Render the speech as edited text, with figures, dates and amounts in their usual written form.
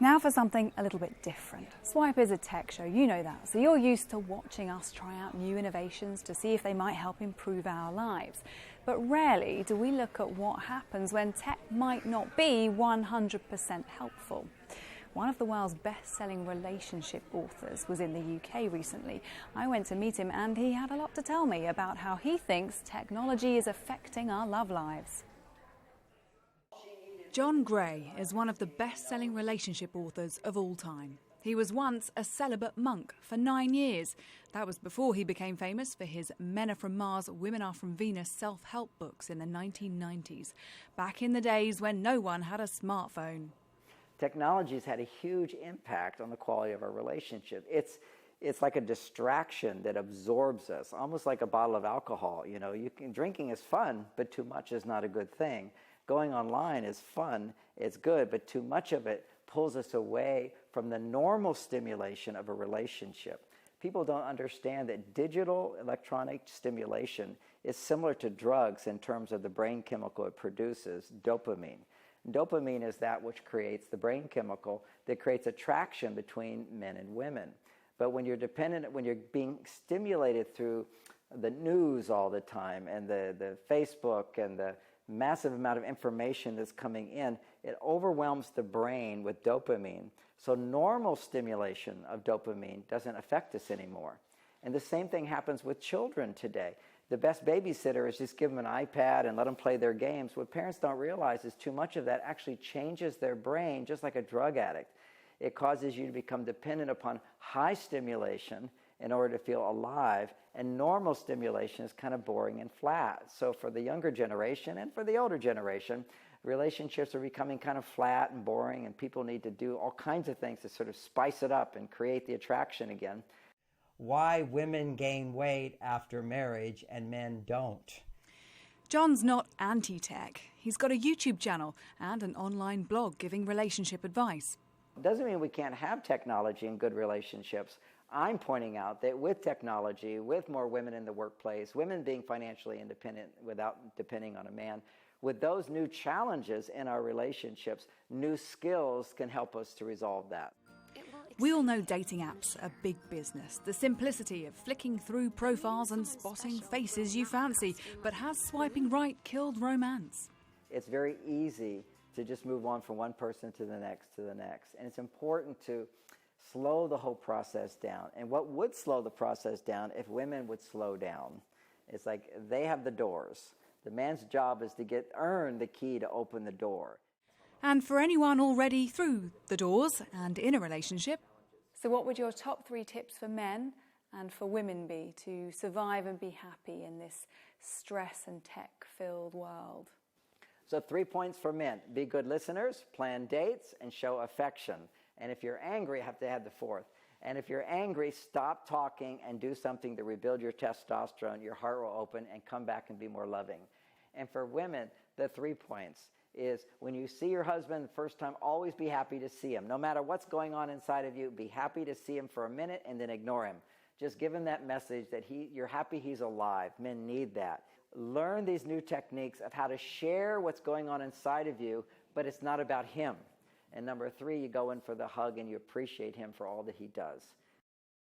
Now for something a little bit different. Swipe is a tech show, you know that, so you're used to watching us try out new innovations to see if they might help improve our lives. But rarely do we look at what happens when tech might not be 100% helpful. One of the world's best-selling relationship authors was in the UK recently. I went to meet him and he had a lot to tell me about how he thinks technology is affecting our love lives. John Gray is one of the best-selling relationship authors of all time. He was once a celibate monk for 9 years. That was before he became famous for his Men Are From Mars, Women Are From Venus self-help books in the 1990s, back in the days when no one had a smartphone. Technology's had a huge impact on the quality of our relationship. It's like a distraction that absorbs us, almost like a bottle of alcohol. You know, drinking is fun, but too much is not a good thing. Going online is fun, it's good, but too much of it pulls us away from the normal stimulation of a relationship. People don't understand that digital electronic stimulation is similar to drugs in terms of the brain chemical it produces, dopamine. Dopamine is that which creates the brain chemical that creates attraction between men and women. But when you're being stimulated through the news all the time and the Facebook and the massive amount of information that's coming in, it overwhelms the brain with dopamine. So normal stimulation of dopamine doesn't affect us anymore. And the same thing happens with children today. The best babysitter is just give them an iPad and let them play their games. What parents don't realize is too much of that actually changes their brain, just like a drug addict. It causes you to become dependent upon high stimulation in order to feel alive, and normal stimulation is kind of boring and flat. So for the younger generation and for the older generation, relationships are becoming kind of flat and boring, and people need to do all kinds of things to sort of spice it up and create the attraction again. Why women gain weight after marriage and men don't. John's not anti-tech. He's got a YouTube channel and an online blog giving relationship advice. It doesn't mean we can't have technology and good relationships. I'm pointing out that with technology, with more women in the workplace, women being financially independent without depending on a man, with those new challenges in our relationships, new skills can help us to resolve that. We all know dating apps are big business. The simplicity of flicking through profiles and spotting faces you fancy. But has swiping right killed romance? It's very easy to just move on from one person to the next, And it's important to slow the whole process down. And what would slow the process down if women would slow down? It's like they have the doors. The man's job is to earn the key to open the door. And for anyone already through the doors and in a relationship. So what would your top 3 tips for men and for women be to survive and be happy in this stress and tech-filled world? So 3 points for men. Be good listeners, plan dates, and show affection. And if you're angry, I have to add the 4th. And if you're angry, stop talking and do something to rebuild your testosterone. Your heart will open and come back and be more loving. And for women, the 3 points is when you see your husband the first time, always be happy to see him. No matter what's going on inside of you, be happy to see him for a minute and then ignore him. Just give him that message that you're happy he's alive. Men need that. Learn these new techniques of how to share what's going on inside of you, but it's not about him. And number 3, you go in for the hug and you appreciate him for all that he does.